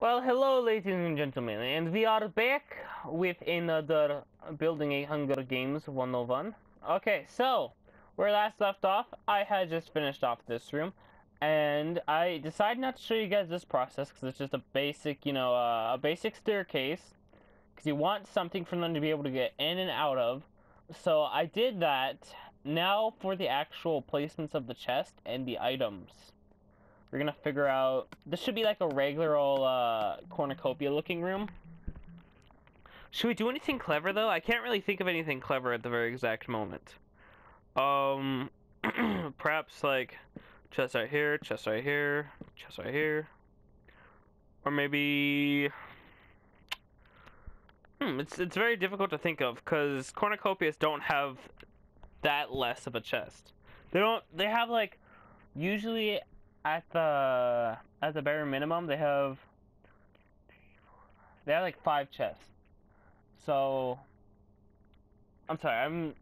Well, hello, ladies and gentlemen, and we are back with another Building a Hunger Games 101. Okay, so, where last left off, I had just finished off this room, and I decided not to show you guys this process, because it's just a basic, a basic staircase, because you want something for them to be able to get in and out of. So, I did that. Now for the actual placements of the chest and the items. We're gonna figure out. This should be like a regular old cornucopia looking room. Should we do anything clever though? I can't really think of anything clever at the very exact moment. Perhaps like chest right here, chest right here, chest right here, or maybe. It's very difficult to think of because cornucopias don't have that less of a chest. They don't. They have like usually at the bare minimum they have like 5 chests. So I'm sorry,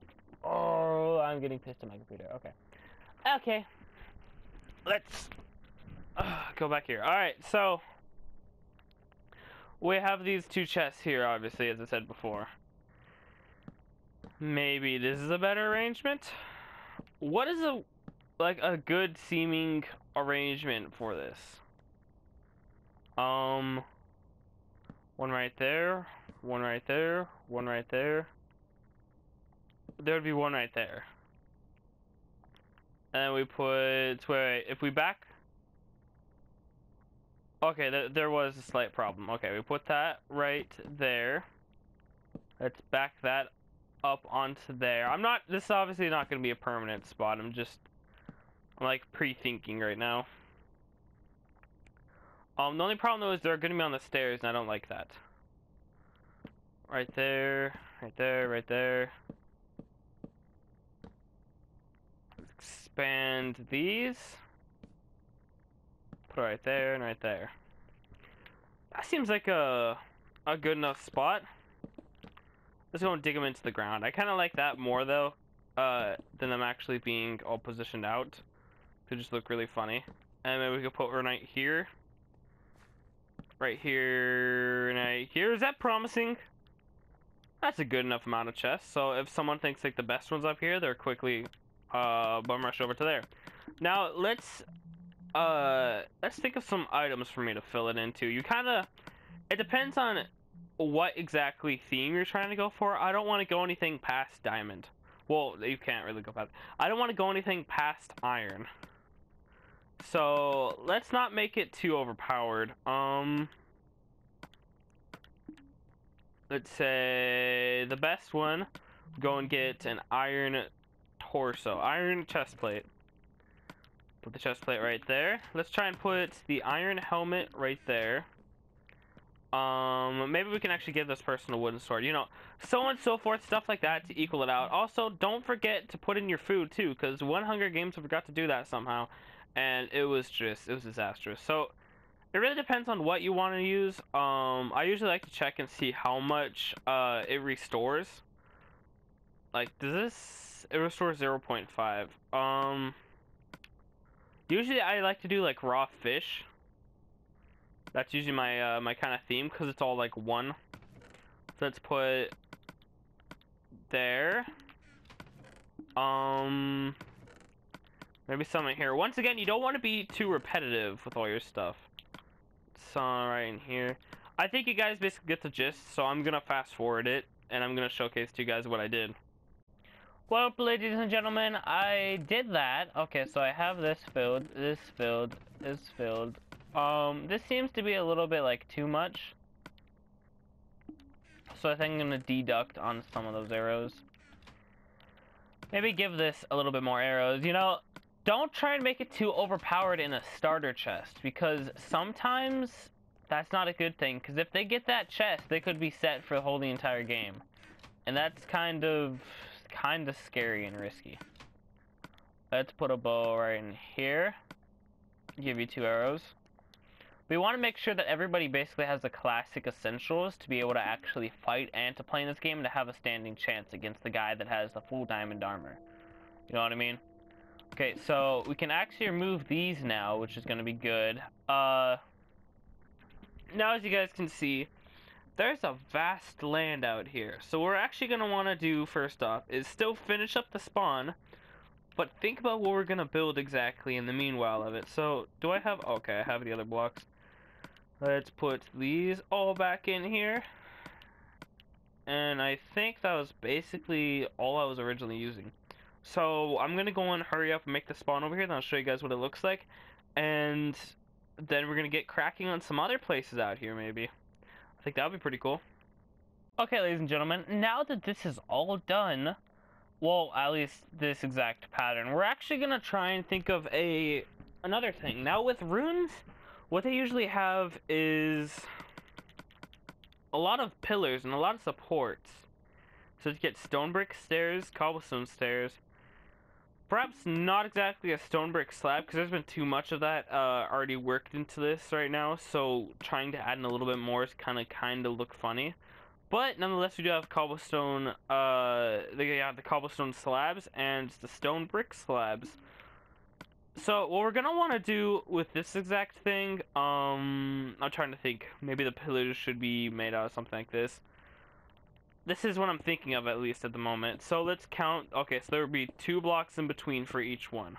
I'm getting pissed at my computer. Okay, let's go back here. All right, so we have these 2 chests here, obviously, as I said before. Maybe this is a better arrangement. What is a good seeming arrangement for this? One right there, one right there, one right there. There would be one right there. And then we put, wait, if we back. Okay, there was a slight problem. Okay, we put that right there. Let's back that up onto there. This is obviously not going to be a permanent spot. I'm like pre-thinking right now. The only problem though is they're going to be on the stairs and I don't like that. Right there, right there, right there. Let's expand these. Put it right there and right there. That seems like a good enough spot. Let's go and dig them into the ground. I kind of like that more though, than them actually being all positioned out. They just look really funny. And then we could put one right here. Right here, and right here. Is that promising? That's a good enough amount of chests. So if someone thinks like the best one's up here, they're quickly bum rush over to there. Now let's think of some items for me to fill it into. It depends on what exactly theme you're trying to go for. I don't want to go anything past diamond. Well, you can't really go past. I don't want to go anything past iron. So let's not make it too overpowered. Let's say the best one, go and get an iron torso, iron chest plate. Put the chest plate right there. Let's try and put the iron helmet right there. Maybe we can actually give this person a wooden sword, so on and so forth, stuff like that to equal it out. Also, don't forget to put in your food too, because one Hunger Games I forgot to do that somehow, and it was disastrous. So it really depends on what you want to use. I usually like to check and see how much it restores. Like, it restores 0.5. Usually I like to do like raw fish. That's usually my my kind of theme, because it's all like one. So let's put there. Maybe something here. Once again, you don't want to be too repetitive with all your stuff. So right in here. I think you guys basically get the gist, so I'm gonna fast forward it and I'm gonna showcase to you guys what I did. Well, ladies and gentlemen, I did that. Okay, so I have this filled, this filled, this filled. This seems to be a little bit like too much. So I think I'm gonna deduct on some of those arrows. Maybe give this a little bit more arrows. Don't try and make it too overpowered in a starter chest, because sometimes that's not a good thing, because if they get that chest, they could be set for the whole entire game. And that's kind of scary and risky. Let's put a bow right in here. Give you 2 arrows. We want to make sure that everybody basically has the classic essentials to be able to actually fight and to play in this game and to have a standing chance against the guy that has the full diamond armor. You know what I mean? Okay, so we can actually remove these now, which is going to be good. now as you guys can see, there's a vast land out here. So what we're actually going to want to do first off is still finish up the spawn, but think about what we're going to build exactly in the meanwhile of it. So do I have, okay, I have the other blocks. Let's put these all back in here. And I think that was basically all I was originally using. So I'm going to go and hurry up and make the spawn over here, then I'll show you guys what it looks like. And then we're going to get cracking on some other places out here maybe. I think that would be pretty cool. Okay, ladies and gentlemen, now that this is all done, well, at least this exact pattern, we're actually going to try and think of another thing. Now with runes, what they usually have is a lot of pillars and a lot of supports. So to get stone brick stairs, cobblestone stairs, perhaps not exactly a stone brick slab, because there's been too much of that already worked into this right now, so trying to add in a little bit more is kind of look funny. But nonetheless, we do have cobblestone, the cobblestone slabs and the stone brick slabs. So what we're gonna want to do with this exact thing, I'm trying to think, maybe the pillars should be made out of something like this. This is what I'm thinking of, at least at the moment. So let's count. Okay, so there would be 2 blocks in between for each one.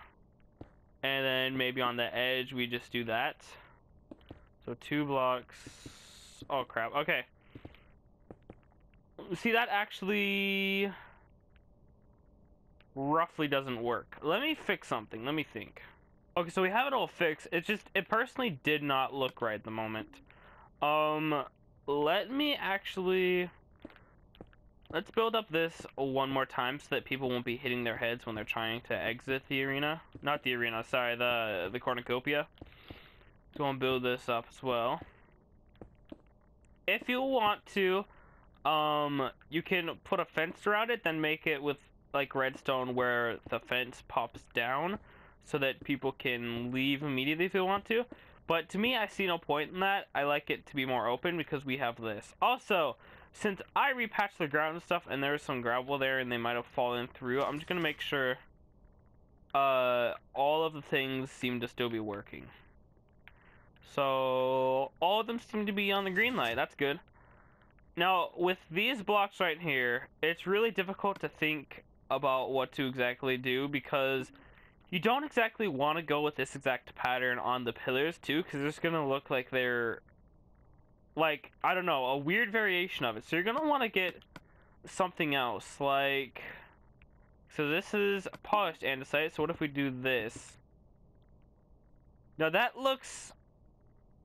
And then maybe on the edge, we just do that. So 2 blocks. Oh, crap. Okay. See, that actually roughly doesn't work. Let me fix something. Let me think. Okay, so we have it all fixed. It's just, it personally did not look right at the moment. Let me actually... Let's build up this one more time so that people won't be hitting their heads when they're trying to exit the arena. Not the arena, sorry, the cornucopia. Go and build this up as well. If you want to, you can put a fence around it, then make it with like redstone where the fence pops down so that people can leave immediately if they want to. But to me, I see no point in that. I like it to be more open because we have this. Also, since I repatched the ground and stuff, and there was some gravel there, and they might have fallen through, I'm just gonna make sure all of the things seem to still be working. So all of them seem to be on the green light. That's good. Now with these blocks right here, it's really difficult to think about what to exactly do because you don't exactly want to go with this exact pattern on the pillars too, because it's gonna look like they're like, I don't know, a weird variation of it. So you're gonna want to get something else, like, so this is polished andesite, so what if we do this? Now that looks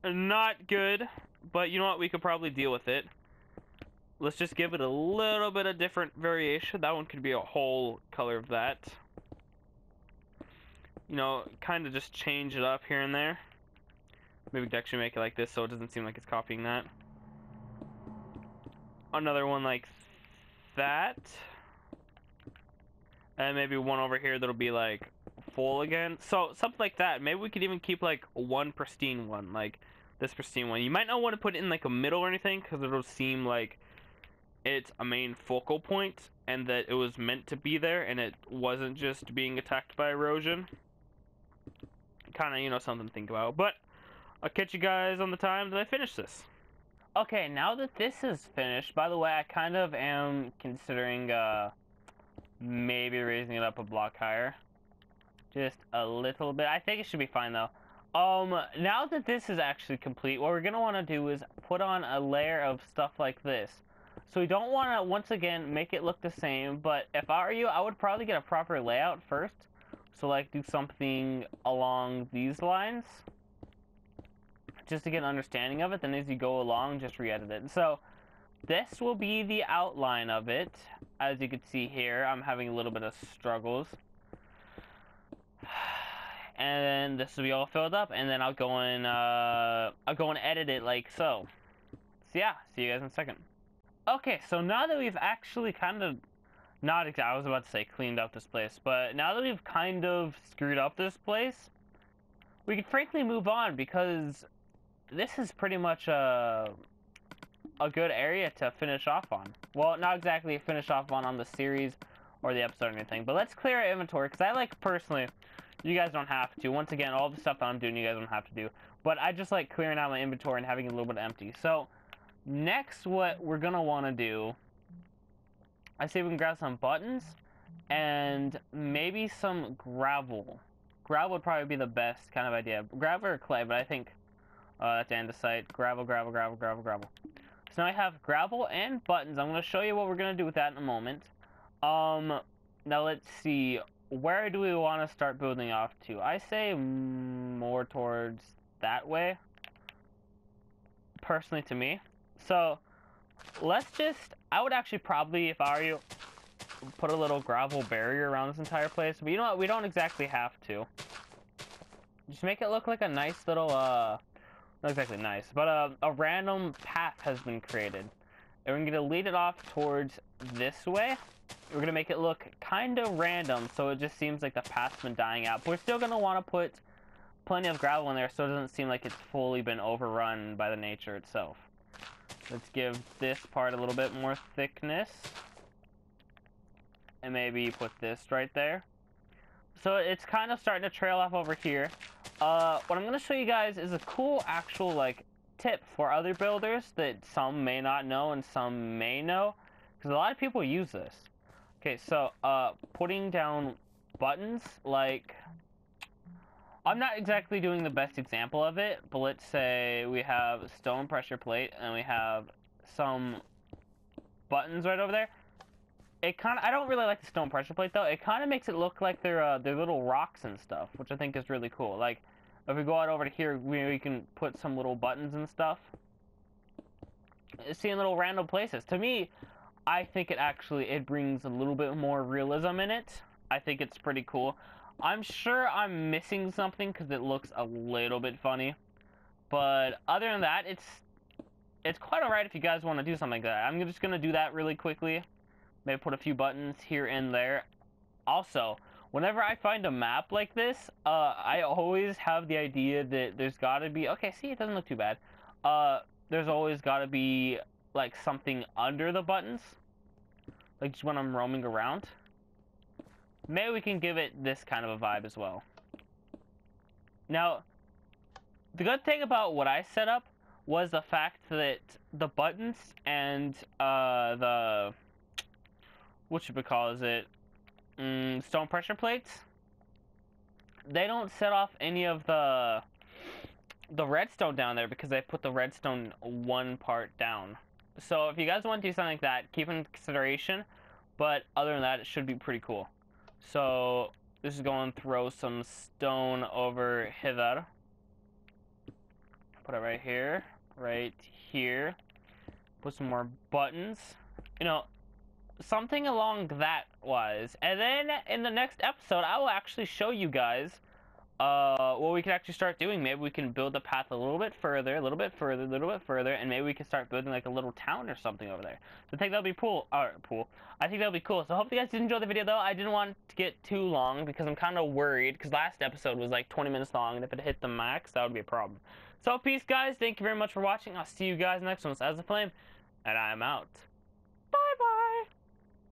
not good, but you know what, we could probably deal with it. Let's just give it a little bit of different variation. That one could be a whole color of that. You know, kind of just change it up here and there. Maybe we could actually make it like this so it doesn't seem like it's copying that. Another one like that. And maybe one over here that'll be like full again. So something like that. Maybe we could even keep like one pristine one, like this pristine one. You might not want to put it in like a middle or anything because it'll seem like it's a main focal point and that it was meant to be there and it wasn't just being attacked by erosion. Kind of, you know, something to think about. But I'll catch you guys on the time that I finish this. Okay, now that this is finished, by the way, I kind of am considering maybe raising it up a block higher. Just a little bit. I think it should be fine though. Now that this is actually complete, what we're gonna want to do is put on a layer of stuff like this. So we don't want to, once again, make it look the same, but if I were you, I would probably get a proper layout first. So like do something along these lines, just to get an understanding of it, then as you go along, just re-edit it. So this will be the outline of it. As you can see here, I'm having a little bit of struggles. And then this will be all filled up, and then I'll go and edit it like so. So yeah, see you guys in a second. Okay, so now that we've actually kind of, not exactly, I was about to say cleaned up this place, but now that we've kind of screwed up this place, we can frankly move on because this is pretty much a good area to finish off on. Well, not exactly finish off on the series or the episode or anything, but let's clear our inventory because I like personally, you guys don't have to. Once again, all the stuff that I'm doing, you guys don't have to do. But I just like clearing out my inventory and having it a little bit empty. So next, what we're gonna want to do, I say we can grab some buttons and maybe some gravel. Gravel would probably be the best kind of idea. Gravel or clay, but I think that's andesite. Gravel, gravel, gravel, gravel, gravel. So now I have gravel and buttons. I'm going to show you what we're going to do with that in a moment. Now let's see. Where do we want to start building off to? I say more towards that way. Personally to me. So let's just, I would actually probably, if I were you, put a little gravel barrier around this entire place. But you know what? We don't exactly have to. Just make it look like a nice little, not exactly nice, but a random path has been created. And we're going to lead it off towards this way. We're going to make it look kind of random, so it just seems like the path's been dying out. But we're still going to want to put plenty of gravel in there so it doesn't seem like it's fully been overrun by the nature itself. Let's give this part a little bit more thickness. And maybe put this right there. So it's kind of starting to trail off over here. What I'm going to show you guys is a cool actual like tip for other builders that some may not know and some may know, because a lot of people use this. Okay, so putting down buttons, like, I'm not exactly doing the best example of it, but let's say we have a stone pressure plate and we have some buttons right over there. It kind of, I don't really like the stone pressure plate though. It kind of makes it look like they're little rocks and stuff, which I think is really cool. Like, if we go out over to here, we can put some little buttons and stuff. See in little random places. To me, I think it brings a little bit more realism in it. I think it's pretty cool. I'm sure I'm missing something because it looks a little bit funny. But other than that, it's quite alright if you guys want to do something like that. I'm just going to do that really quickly. Maybe put a few buttons here and there. Also, whenever I find a map like this, I always have the idea that there's got to be... Okay, see, it doesn't look too bad. There's always got to be, like, something under the buttons. Like, just when I'm roaming around. Maybe we can give it this kind of a vibe as well. Now, the good thing about what I set up was the fact that the buttons and the... what should we call it? Stone pressure plates. They don't set off any of the redstone down there because I put the redstone one part down. So if you guys want to do something like that, keep in consideration. But other than that, it should be pretty cool. So this is going to throw some stone over hither. Put it right here, right here. Put some more buttons. You know, something along that wise. And then in the next episode, I will actually show you guys what we can actually start doing. Maybe we can build the path a little bit further, a little bit further, a little bit further, and maybe we can start building like a little town or something over there. So I think that'll be I think that'll be cool. So I hope you guys did enjoy the video though. I didn't want to get too long because I'm kind of worried because last episode was like 20 minutes long, and if it hit the max, that would be a problem. So peace guys, thank you very much for watching. I'll see you guys next one. As a flame, and I'm out.